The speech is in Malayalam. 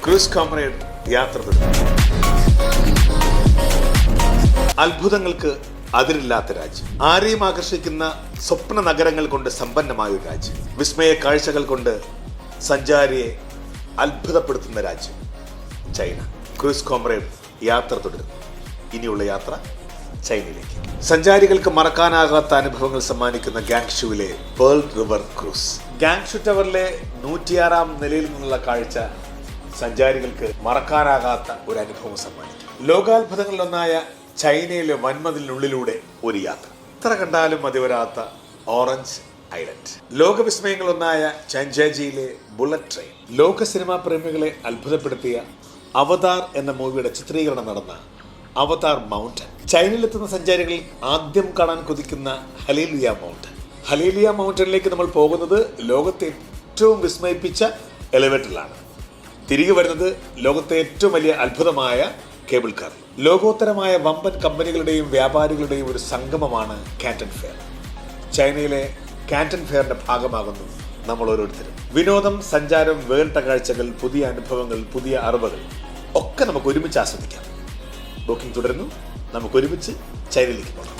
ക്രൂസ് കോമ്രേഡ് യാത്ര തുടങ്ങി. അത്ഭുതങ്ങൾക്ക് അതിരില്ലാത്ത രാജ്യം, ആരെയും ആകർഷിക്കുന്ന സ്വപ്ന നഗരങ്ങൾ കൊണ്ട് സമ്പന്നമായ ഒരു രാജ്യം, വിസ്മയ കാഴ്ചകൾ കൊണ്ട് സഞ്ചാരിയെ അത്ഭുതപ്പെടുത്തുന്ന രാജ്യം ചൈന. ക്രൂസ് കോമ്രേഡ് യാത്ര തുടരുന്നു. ഇനിയുള്ള യാത്ര ചൈനയിലേക്ക്. സഞ്ചാരികൾക്ക് മറക്കാനാകാത്ത അനുഭവങ്ങൾ സമ്മാനിക്കുന്ന ഗാങ്ഷുവിലെ പേൾ റിവർ ക്രൂസ്. ഗാങ്ഷു ടവറിലെ 106-ാം നിലയിൽ നിന്നുള്ള കാഴ്ച സഞ്ചാരികൾക്ക് മറക്കാനാകാത്ത ഒരു അനുഭവം സമ്മാനിക്കും. ലോകാത്ഭുതങ്ങളിലൊന്നായ ചൈനയിലെ വൻമതിലിനുള്ളിലൂടെ ഒരു യാത്ര. എത്ര കണ്ടാലും മതിവരാത്ത ഓറഞ്ച് ഐലൻഡ്. ലോകവിസ്മയങ്ങളൊന്നായ ചാൻജാജിയിലെ ബുള്ളറ്റ് ട്രെയിൻ. ലോക സിനിമാ പ്രേമികളെ അത്ഭുതപ്പെടുത്തിയ അവതാർ എന്ന മൂവിയുടെ ചിത്രീകരണം നടന്ന അവതാർ മൗണ്ടൻ. ചൈനയിലെത്തുന്ന സഞ്ചാരികൾ ആദ്യം കാണാൻ കൊതിക്കുന്ന ഹലേലിയ മൗണ്ടൻ. ഹലേലിയ മൗണ്ടനിലേക്ക് നമ്മൾ പോകുന്നത് ലോകത്തെ ഏറ്റവും വിസ്മയിപ്പിച്ച എലിവേറ്ററിലാണ്. തിരികെ വരുന്നത് ലോകത്തെ ഏറ്റവും വലിയ അത്ഭുതമായ കേബിൾ കാർ. ലോകോത്തരമായ വമ്പൻ കമ്പനികളുടെയും വ്യാപാരികളുടെയും ഒരു സംഗമമാണ് കാന്റൺ ഫെയർ. ചൈനയിലെ കാന്റൺ ഫെയറിന്റെ ഭാഗമാകുന്നു നമ്മൾ ഓരോരുത്തരും. വിനോദം, സഞ്ചാരം, വേറിട്ട കാഴ്ചകൾ, പുതിയ അനുഭവങ്ങൾ, പുതിയ അറിവുകൾ ഒക്കെ നമുക്ക് ഒരുമിച്ച് ആസ്വദിക്കാം. ബുക്കിംഗ് തുടരുന്നു. നമുക്ക് ഒരുമിച്ച് ചൈനയിലേക്ക് പോകാം.